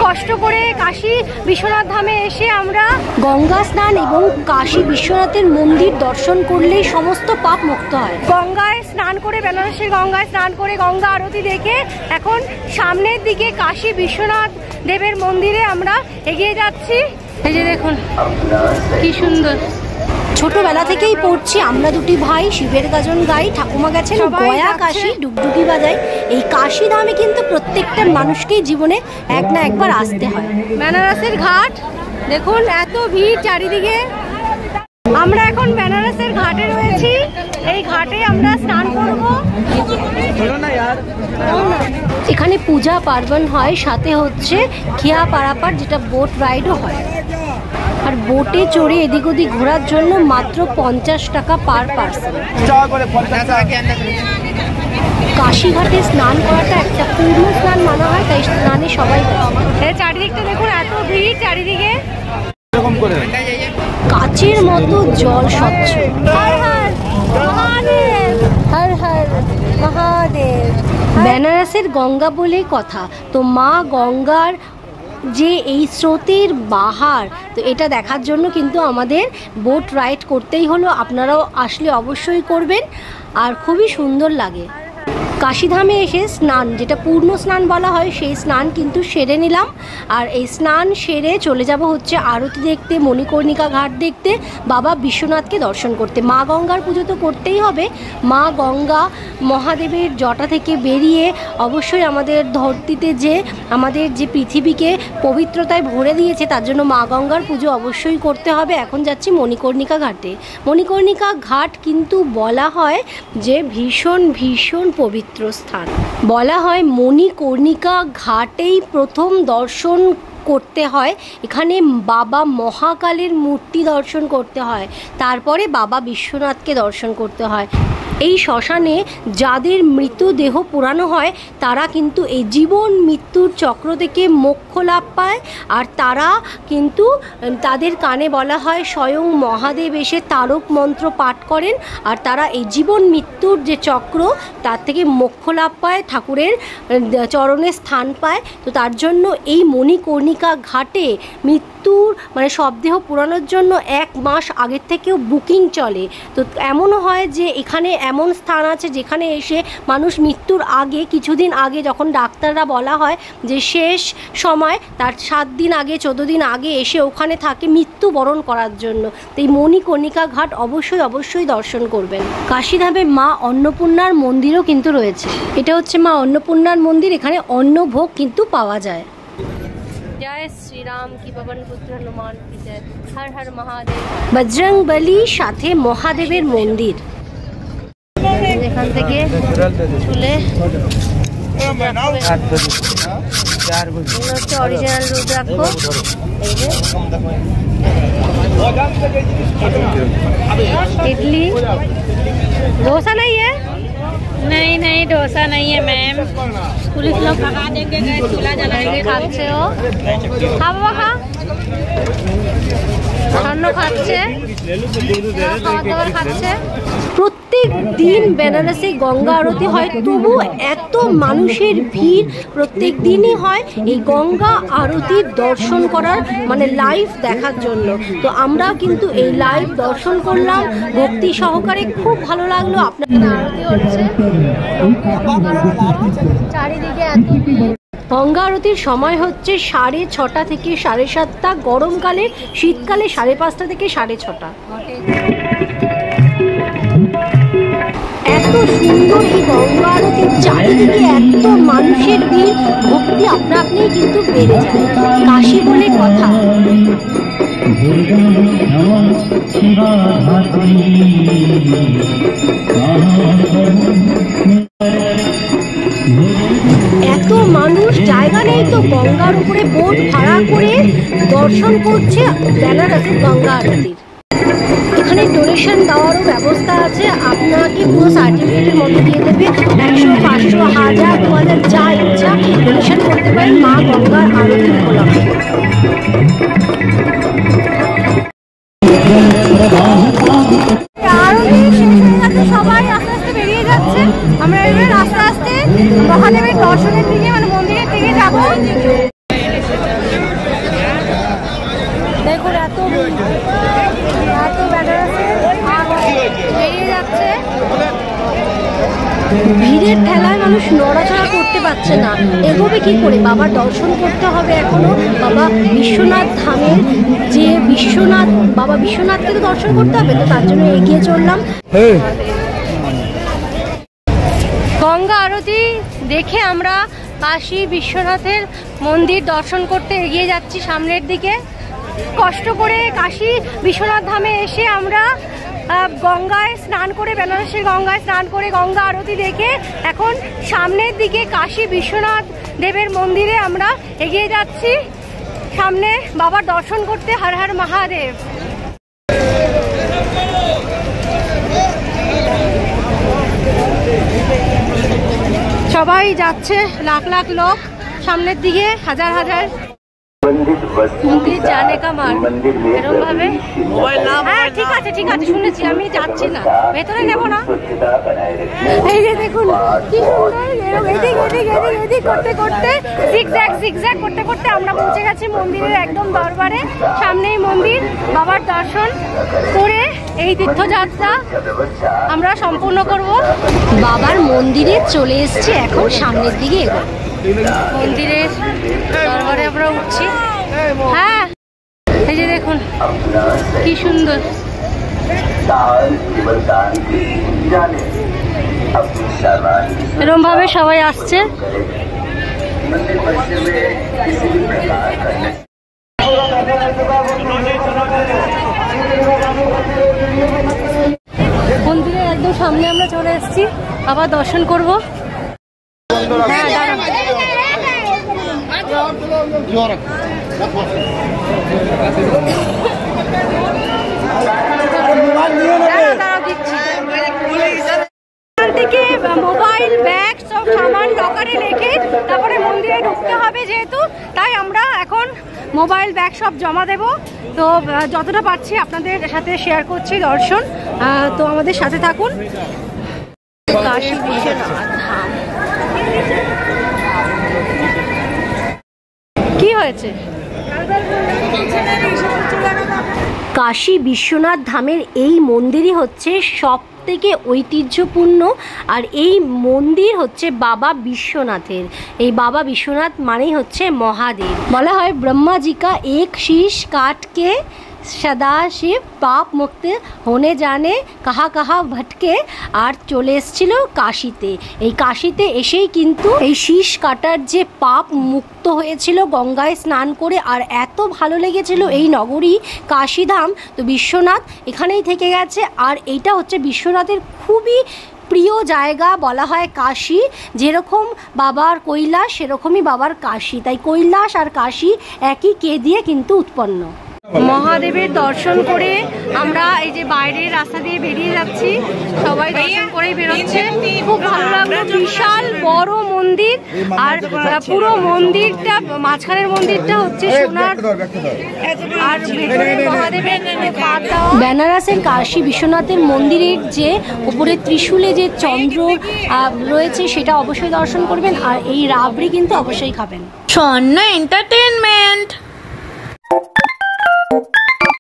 কষ্ট করে কাশী বিশ্বনাথ ধামে এসে আমরা গঙ্গা স্নান এবং কাশী বিশ্বনাথের মন্দির দর্শন করলেই সমস্ত পাপ মুক্ত হয়। গঙ্গায় স্নান করে, বেনারসের গঙ্গায় স্নান করে গঙ্গা আরতি দেখে এখন সামনের দিকে কাশী বিশ্বনাথ দেবের মন্দিরে আমরা এগিয়ে যাচ্ছি। এই যে দেখুন কি সুন্দর। ছোটবেলা থেকেই পড়ছি আমরা দুটি ভাই শিবের গাজন গাই, ঠাকুমা গেছেন গয়া কাশী, ডুগডুগি বাজাই। এই কাশী ধামে কিন্তু প্রত্যেকটা মানুষকেই জীবনে এক না একবার আসতে হয়। বেনারসের ঘাট দেখুন, এত ভিড় চারিদিকে। আমরা এখন বেনারসের ঘাটে রয়েছি, এই ঘাটে আমরা স্নান করব। এখানে পূজা পার্বণ হয়, সাথে হচ্ছে খেয়া পারাপার, যেটা বোট রাইডও হয়। আর বোটে চড়ে এদিক ওদিক ঘোরার জন্য মাত্র 50 টাকা পার পার্সন। কাশীঘাটে স্নান করাটা একটা পূর্ণ স্নান মানা হয়, তাই স্নানে সবাই চারিদিকটা দেখুন, এত ভিড় চারিদিকে। কাচের মতো জল স্বচ্ছ। হর হর মহাদেব, হর হর মহাদেব। বেনারসের গঙ্গা বলে কথা, তো মা গঙ্গার যে এই স্রোতের বাহার, তো এটা দেখার জন্য কিন্তু আমাদের বোট রাইড করতেই হলো। আপনারাও আসলে অবশ্যই করবেন, আর খুবই সুন্দর লাগে। কাশীধামে এসে স্নান, যেটা পূর্ণ স্নান বলা হয়, সেই স্নান কিন্তু সেরে নিলাম। আর এই স্নান সেরে চলে যাব হচ্ছে আরতি দেখতে, মণিকর্ণিকা ঘাট দেখতে, বাবা বিশ্বনাথকে দর্শন করতে। মা গঙ্গার পুজো তো করতেই হবে। মা গঙ্গা মহাদেবের জটা থেকে বেরিয়ে অবশ্যই আমাদের ধরতিতে আমাদের যে পৃথিবীকে পবিত্রতায় ভরে দিয়েছে, তার জন্য মা গঙ্গার পুজো অবশ্যই করতে হবে। এখন যাচ্ছি মণিকর্ণিকা ঘাটে। মণিকর্ণিকা ঘাট কিন্তু বলা হয় যে ভীষণ ভীষণ পবিত্র স্থান। বলা হয় মণিকর্ণিকা ঘাটেই প্রথম দর্শন করতে হয়, এখানে বাবা মহাকালের মূর্তি দর্শন করতে হয়, তারপরে বাবা বিশ্বনাথকে দর্শন করতে হয়। এই শ্মশানে যাদের মৃতদেহ পোড়ানো হয় তারা কিন্তু এই জীবন মৃত্যুর চক্র থেকে মোক্ষ লাভ পায়। আর তারা কিন্তু, তাদের কানে বলা হয় স্বয়ং মহাদেব এসে তারক মন্ত্র পাঠ করেন, আর তারা এই জীবন মৃত্যুর যে চক্র, তার থেকে মোক্ষ লাভ পায়, ঠাকুরের চরণে স্থান পায়। তো তার জন্য এই মণিকর্ণিকা ঘাটে মৃত্যুর মানে শবদেহ পোড়ানোর জন্য 1 মাস আগের থেকেও বুকিং চলে। তো এমনও হয় যে এখানে এমন স্থান আছে যেখানে এসে মানুষ মৃত্যুর আগে, কিছুদিন আগে, যখন ডাক্তাররা বলা হয় যে শেষ সময়, তার 7 দিন আগে, 14 দিন আগে এসে ওখানে থাকে মৃত্যুবরণ করার জন্য। তো এই মণিকর্ণিকা ঘাট অবশ্যই অবশ্যই দর্শন করবেন। কাশীধামে মা অন্নপূর্ণার মন্দিরও কিন্তু রয়েছে। এটা হচ্ছে মা অন্নপূর্ণার মন্দির, এখানে অন্নভোগ কিন্তু পাওয়া যায়। জয় শ্রীরাম কি পবন পুত্র হনুমান কি জয়, হর হর মহাদেব। বজরংবলী সাথে মহাদেবের মন্দির। এখান থেকে চলে হচ্ছে অরিজিনাল রুদ্রাক্ষ। इडली डोसा नहीं है? नहीं नहीं डोसा नहीं है मैम। पुलिस लोग भगा देंगे, चूल्हा जलाएंगे। खाচ্ছে ও খা বাবা খা, খানো খাচ্ছে, খাওয়া দাওয়া খাচ্ছে। প্রত্যেক দিন বেনারসে গঙ্গা আরতি হয়, তবু এত মানুষের ভিড় প্রত্যেক দিনই হয় এই গঙ্গা আরতির দর্শন করার, মানে লাইভ দেখার জন্য। তো আমরা কিন্তু এই লাইভ দর্শন করলাম ভক্তি সহকারে, খুব ভালো লাগলো। আপনাদের আরতি হচ্ছে, চারিদিকে এত ভিড়। গঙ্গা আরতির সময় হচ্ছে 6:30 থেকে 7:30, গরমকালে, শীতকালে 5:30 থেকে 6:30। এত সুন্দর এই গঙ্গা আরতির চারিদিকে এত মানুষের ভিড়, ভক্তি আপনা আপনিই কিন্তু বেড়ে যায়। কাশী বলে কথা। এত মানুষ, জায়গা নেই তো গঙ্গার উপরে বোট ভাড়া করে দর্শন করছে বেনারসের গঙ্গা আরতির। এখানে ডোনেশন দেওয়ারও ব্যবস্থা আছে, আপনাকে পুরো সার্টিফিকেটের মতো দিয়ে দেবে। 100, 500, 1000, 2000 যা ইচ্ছা ডোনেশন করতে পারেন মা গঙ্গার আরতি উপলক্ষে। আরতি শেষ হয়ে যাচ্ছে, সবাই আস্তে আস্তে বেরিয়ে যাচ্ছে। আমরা এবার আস্তে আস্তে মহাদেবের দর্শনের দিকে, মানে মন্দিরের দিকে যাবো। ভিড়ের ঠেলায় মানুষ নড়াচড়া করতে পারছে না, এগোবে কি করে? বাবার দর্শন করতে হবে এখনো। বাবা বিশ্বনাথ ধামের যে বিশ্বনাথ, বাবা বিশ্বনাথকে তো দর্শন করতে হবে, তো তার জন্য এগিয়ে চললাম। গঙ্গা আরতি দেখে আমরা কাশী বিশ্বনাথের মন্দির দর্শন করতে এগিয়ে যাচ্ছি সামনের দিকে। কষ্ট করে কাশী বিশ্বনাথ ধামে এসে আমরা গঙ্গায় স্নান করে, বেনারসের গঙ্গায় স্নান করে গঙ্গা আরতি দেখে এখন সামনের দিকে কাশী বিশ্বনাথ দেবের মন্দিরে আমরা এগিয়ে যাচ্ছি সামনে বাবার দর্শন করতে। হর হর মহাদেব। সবাই যাচ্ছে, লাখ লাখ লোক সামনের দিকে, হাজার হাজার। মন্দির জানে কামার এরকম ভাবে। হ্যাঁ ঠিক আছে ঠিক আছে, শুনেছি, আমি যাচ্ছি না, ভেতরে নেব না। এই যে দেখুন কি সুন্দর, এদিক এদিক এদিক এদিক করতে করতে, জিগজ্যাগ জিগজ্যাগ করতে করতে আমরা পৌঁছে গেছি মন্দিরের একদম দরবারে। সামনেই মন্দির, বাবার দর্শন করে এই তীর্থযাত্রা আমরা সম্পূর্ণ করব। বাবার মন্দিরে চলে এসেছি, এখন সামনের দিকে এগো। মন্দিরের দরবারে আমরা উঠছি। হ্যাঁ এই যে দেখুন কি সুন্দর। এরকম ভাবে সবাই আসছে। মন্দিরের একদম সামনে আমরা চলে এসেছি, আবার দর্শন করব। হ্যাঁ দাঁড়ান, থেকে মোবাইল ব্যাগ সব সামান লকারে রেখে তারপরে মন্দিরে ঢুকতে হবে, যেহেতু তাই আমরা এখন মোবাইল ব্যাগ সব জমা দেব। তো যতটা পারছি আপনাদের সাথে শেয়ার করছি দর্শন, তো আমাদের সাথে থাকুন। কাশী বিশ্বনাথ ধাম কি হয়েছে? কাশী বিশ্বনাথ ধামের এই মন্দিরই হচ্ছে সব থেকে ঐতিহ্যপূর্ণ, আর এই মন্দির হচ্ছে বাবা বিশ্বনাথের। এই বাবা বিশ্বনাথ মানেই হচ্ছে মহাদেব। বলা হয় ব্রহ্মাজি কা এক শীষ কাটকে সদাশিব পাপ মুক্ত হনে জানে কাহা কাহা ভটকে, আর চলে এসেছিল কাশীতে। এই কাশীতে এসেই কিন্তু এই শীষ কাটার যে পাপ মুক্ত হয়েছিল গঙ্গায় স্নান করে, আর এত ভালো লেগেছিল এই নগরী কাশীধাম। তো বিশ্বনাথ এখানেই থেকে গেছে, আর এইটা হচ্ছে বিশ্বনাথের খুবই প্রিয় জায়গা। বলা হয় কাশী যেরকম বাবার কৈলাস, সেরকমই বাবার কাশী, তাই কৈলাস আর কাশী একই কে দিয়ে কিন্তু উৎপন্ন। মহাদেবের দর্শন করে আমরা এই যে বাইরের রাস্তা দিয়ে বেরিয়ে যাচ্ছি, সবাই দর্শন করেই বেরোচ্ছে। খুব ভালো লাগলো, বিশাল বড় মন্দির, আর পুরো মন্দিরটা, মাঝখানের মন্দিরটা হচ্ছে সোনার, আর মহাদেবের বেনারসের কাশী বিশ্বনাথের মন্দিরের যে উপরে ত্রিশূলে যে চন্দ্র রয়েছে সেটা অবশ্যই দর্শন করবেন, আর এই রাবড়ি কিন্তু অবশ্যই খাবেন। স্বর্ণ এন্টারটেইনমেন্ট।